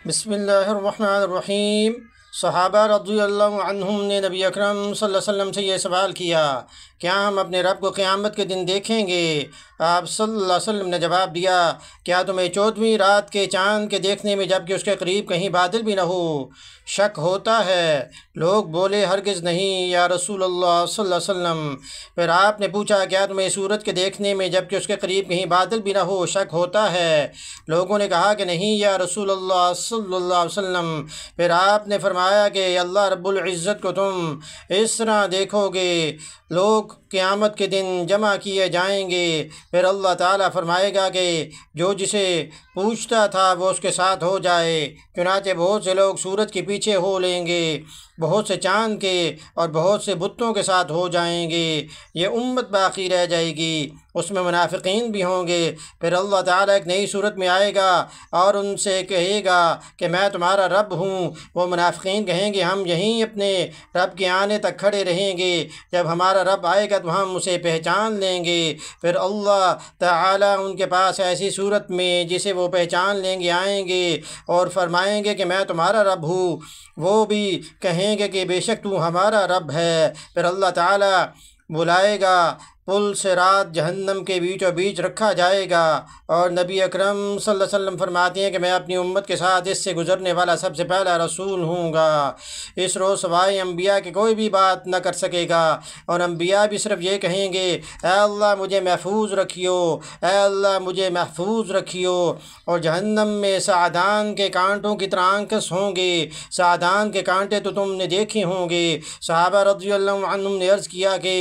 بسم اللہ الرحمن الرحیم۔ صحابہ رضی اللہ عنہم نے نبی اکرم صلی اللہ علیہ وسلم سے یہ سوال کیا، کیا ہم اپنے رب کو قیامت کے دن دیکھیں گے؟ آپ صلی اللہ علیہ وسلم نے جواب دیا، کیا تمہیں 14ویں رات کے چاند کے دیکھنے میں جبکہ اس کے قریب کہیں بادل بھی نہ ہو شک ہوتا ہے؟ لوگ بولے، ہرگز نہیں یا رسول اللہ صلی اللہ علیہ وسلم۔ پھر آپ نے پوچھا، کیا تمہیں سورج کے دیکھنے میں جبکہ اس کے قریب کہیں بادل بھی نہ ہو شک ہوتا ہے؟ لوگوں نے کہا کہ نہیں یا رسول اللہ صلی اللہ علیہ وسلم۔ پھر آپ نے فرمایا کہ اللہ رب العزت کو تم اس طرح دیکھو گے، لوگ قیامت کے دن جمع کیے جائیں گے، پھر اللہ تعالیٰ فرمائے گا کہ جو جسے پوچھتا تھا وہ اس کے ساتھ ہو جائے۔ چنانچہ بہت سے لوگ سورج کے پیچھے ہو لیں گے، بہت سے چاند کے اور بہت سے بتوں کے ساتھ ہو جائیں گے۔ یہ امت باقی رہ جائے گی، اس میں منافقین بھی ہوں گے۔ پھر اللہ تعالیٰ ایک نئی صورت میں آئے گا اور ان سے کہے گا کہ میں تمہارا رب ہوں۔ وہ منافقین کہیں گے، ہم یہیں اپنے رب کے آنے تک کھڑے رہیں گے، جب ہمارا رب آئے گا تو ہم اسے پہچان لیں گے۔ پھر اللہ تعالیٰ ان کے پاس ایسی صورت میں جسے وہ پہچان لیں گے آئیں گے اور فرمائیں گے کہ میں تمہارا رب ہوں۔ وہ بھی کہیں گے کہ بے شک تو ہمارا رب ہے۔ پھر اللہ تعالیٰ بلائے گا، پل صراط جہنم کے بیچوں بیچ رکھا جائے گا، اور نبی اکرم صلی اللہ علیہ وسلم فرماتے ہیں کہ میں اپنی امت کے ساتھ اس سے گزرنے والا سب سے پہلا رسول ہوں گا۔ اس روز سوائے انبیاء کے کوئی بھی بات نہ کر سکے گا، اور انبیاء بھی صرف یہ کہیں گے، اے اللہ مجھے محفوظ رکھیو، اے اللہ مجھے محفوظ رکھیو۔ اور جہنم میں سعدان کے کانٹوں کی طرح آنکس ہوں گے۔ سعدان کے کانٹے تو تم نے دیکھے ہوں گے۔ صحابہ رضی اللہ عنہم نے عرض کیا کہ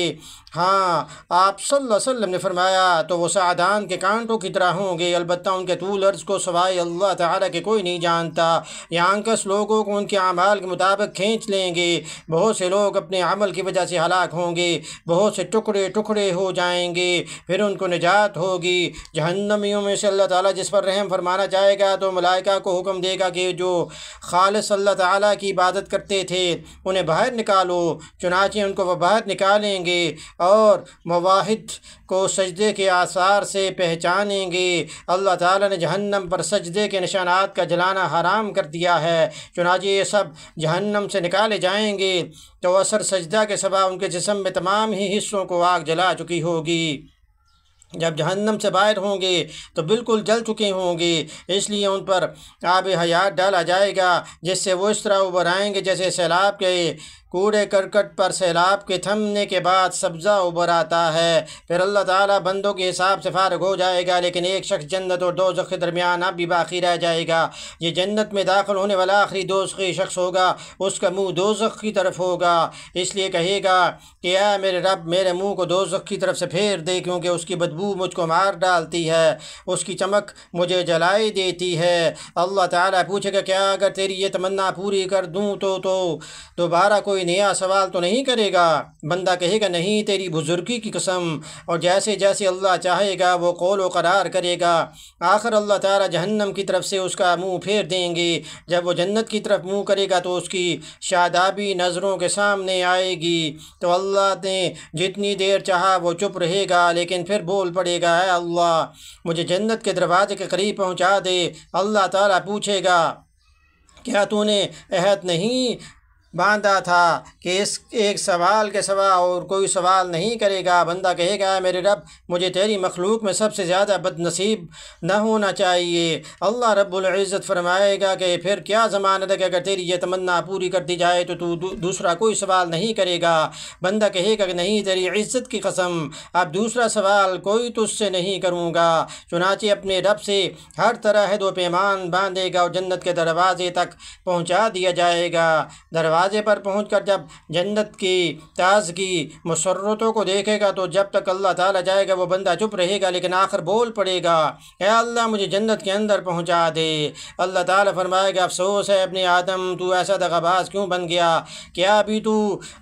ہاں، آپ صلی اللہ علیہ وسلم نے فرمایا تو وہ سعدان کے کانٹوں کی طرح ہوں گے، البتہ ان کے طول عرض کو سوائے اللہ تعالیٰ کے کوئی نہیں جانتا۔ یہ آنکس لوگوں کو ان کے اعمال کے مطابق کھینچ لیں گے۔ بہت سے لوگ اپنے عمل کی وجہ سے ہلاک ہوں گے، بہت سے ٹکڑے ٹکڑے ہو جائیں گے، پھر ان کو نجات ہوگی۔ جہنمیوں میں سے اللہ تعالیٰ جس پر رحم فرمانا چاہے گا تو ملائکہ کو حکم دے گا کہ جو خالص اللہ تعالیٰ کی عبادت کرتے تھے انہیں باہر نکالو۔ چنانچہ ان کو وہ باہر نکالیں گے اور مواحد کو سجدے کے آثار سے پہچانیں گے۔ اللہ تعالیٰ نے جہنم پر سجدے کے نشانات کا جلانا حرام کر دیا ہے، چنانچہ یہ سب جہنم سے نکالے جائیں گے تو اثر سجدہ کے سبب ان کے جسم میں تمام ہی حصوں کو آگ جلا چکی ہوگی۔ جب جہنم سے باہر ہوں گے تو بالکل جل چکے ہوں گے، اس لیے ان پر آب حیات ڈالا جائے گا، جس سے وہ اس طرح ابھر آئیں گے جیسے سیلاب کے کوڑے کرکٹ پر سیلاب کے تھمنے کے بعد سبزہ ابھر آتا ہے۔ پھر اللہ تعالیٰ بندوں کے حساب سے فارغ ہو جائے گا، لیکن ایک شخص جنت اور دوزخ کے درمیان اب بھی باقی رہ جائے گا۔ یہ جنت میں داخل ہونے والا آخری دوزخی شخص ہوگا، اس کا منہ دوزخ کی طرف ہوگا، اس لیے کہے گا کہ اے میرے رب میرے منہ کو دوزخ کی طرف سے پھیر دے، کیونکہ اس کی بدبو مجھ کو مار ڈالتی ہے، اس کی چمک مجھے جلائی دیتی ہے۔ اللہ تعالیٰ پوچھے گا، کیا اگر تیری یہ تمنا پوری کر دوں تو دوبارہ کوئی نیا سوال تو نہیں کرے گا؟ بندہ کہے گا، نہیں تیری بزرگی کی قسم، اور جیسے جیسے اللہ چاہے گا وہ قول و قرار کرے گا۔ آخر اللہ تعالیٰ جہنم کی طرف سے اس کا منہ پھیر دیں گے۔ جب وہ جنت کی طرف منہ کرے گا تو اس کی شادابی نظروں کے سامنے آئے گی، تو اللہ نے جتنی دیر چاہا وہ چپ رہے گا، لیکن پھر بول پڑے گا، اے اللہ مجھے جنت کے دروازے کے قریب پہنچا دے۔ اللہ تعالیٰ پوچھے گا، کیا تو نے عہد نہیں باندھا تھا کہ اس ایک سوال کے سوا اور کوئی سوال نہیں کرے گا؟ بندہ کہے گا، میرے رب مجھے تیری مخلوق میں سب سے زیادہ بد نصیب نہ ہونا چاہیے۔ اللہ رب العزت فرمائے گا کہ پھر کیا ضمانت ہے کہ اگر تیری یہ تمنا پوری کر دی جائے تو دوسرا کوئی سوال نہیں کرے گا؟ بندہ کہے گا کہ نہیں تیری عزت کی قسم، اب دوسرا سوال کوئی تجھ سے نہیں کروں گا۔ چنانچہ اپنے رب سے ہر طرح عہد و پیمان باندھے گا اور جنت کے دروازے تک پہنچا دیا جائے گا۔ دروازے پر پہنچ کر جب جنت کی تازگی مسرتوں کو دیکھے گا تو جب تک اللہ تعالیٰ جائے گا وہ بندہ چپ رہے گا، لیکن آخر بول پڑے گا، اے اللہ مجھے جنت کے اندر پہنچا دے۔ اللہ تعالیٰ فرمائے گا، افسوس ہے ابن آدم، تو ایسا دغا باز کیوں بن گیا؟ کیا ابھی تو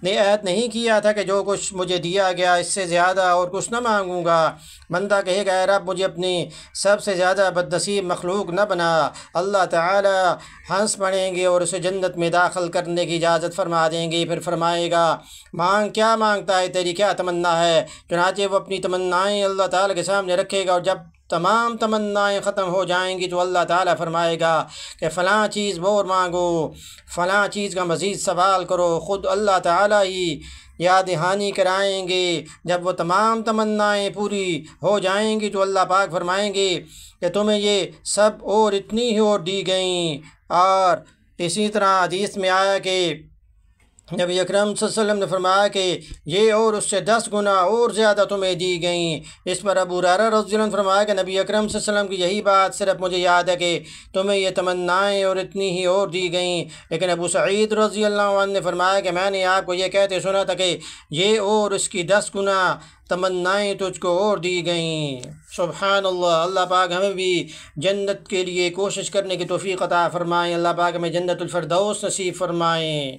نے عہد نہیں کیا تھا کہ جو کچھ مجھے دیا گیا اس سے زیادہ اور کچھ نہ مانگوں گا؟ بندہ کہے گا، اے رب مجھے اپنی سب سے زیادہ بد نصیب مخلوق نہ بنا۔ اللہ تعالیٰ ہنس پڑیں گے اور اسے جنت میں داخل کرنے کی اجازت فرما دیں گے۔ پھر فرمائے گا، مانگ، کیا مانگتا ہے، تیری کیا تمنا ہے؟ چنانچہ وہ اپنی تمنائیں اللہ تعالیٰ کے سامنے رکھے گا، اور جب تمام تمنائیں ختم ہو جائیں گی تو اللہ تعالیٰ فرمائے گا کہ فلاں چیز اور مانگو، فلاں چیز کا مزید سوال کرو، خود اللہ تعالیٰ ہی یاد دہانی کرائیں گے۔ جب وہ تمام تمنائیں پوری ہو جائیں گی تو اللہ پاک فرمائیں گے کہ تمہیں یہ سب اور اتنی ہی اور دی گئیں۔ اور اسی طرح حدیث میں آیا کہ نبی اکرم صلی اللہ علیہ وسلم نے فرمایا کہ یہ اور اس سے 10 گنا اور زیادہ تمہیں دی گئیں۔ اس پر ابو ہریرہ رضی اللہ عنہ نے فرمایا کہ نبی اکرم صلی اللہ علیہ وسلم کی یہی بات صرف مجھے یاد ہے کہ تمہیں یہ تمنائیں اور اتنی ہی اور دی گئیں، لیکن ابو سعید رضی اللہ عنہ نے فرمایا کہ میں نے آپ کو یہ کہتے سنا تھا کہ یہ اور اس کی 10 گنا تمنائیں تجھ کو اور دی گئیں۔ سبحان اللہ۔ اللہ پاک ہمیں بھی جنت کے لیے کوشش کرنے کی توفیق عطا فرمائیں۔ اللہ پاک ہمیں جنت الفردوس نصیب فرمائیں۔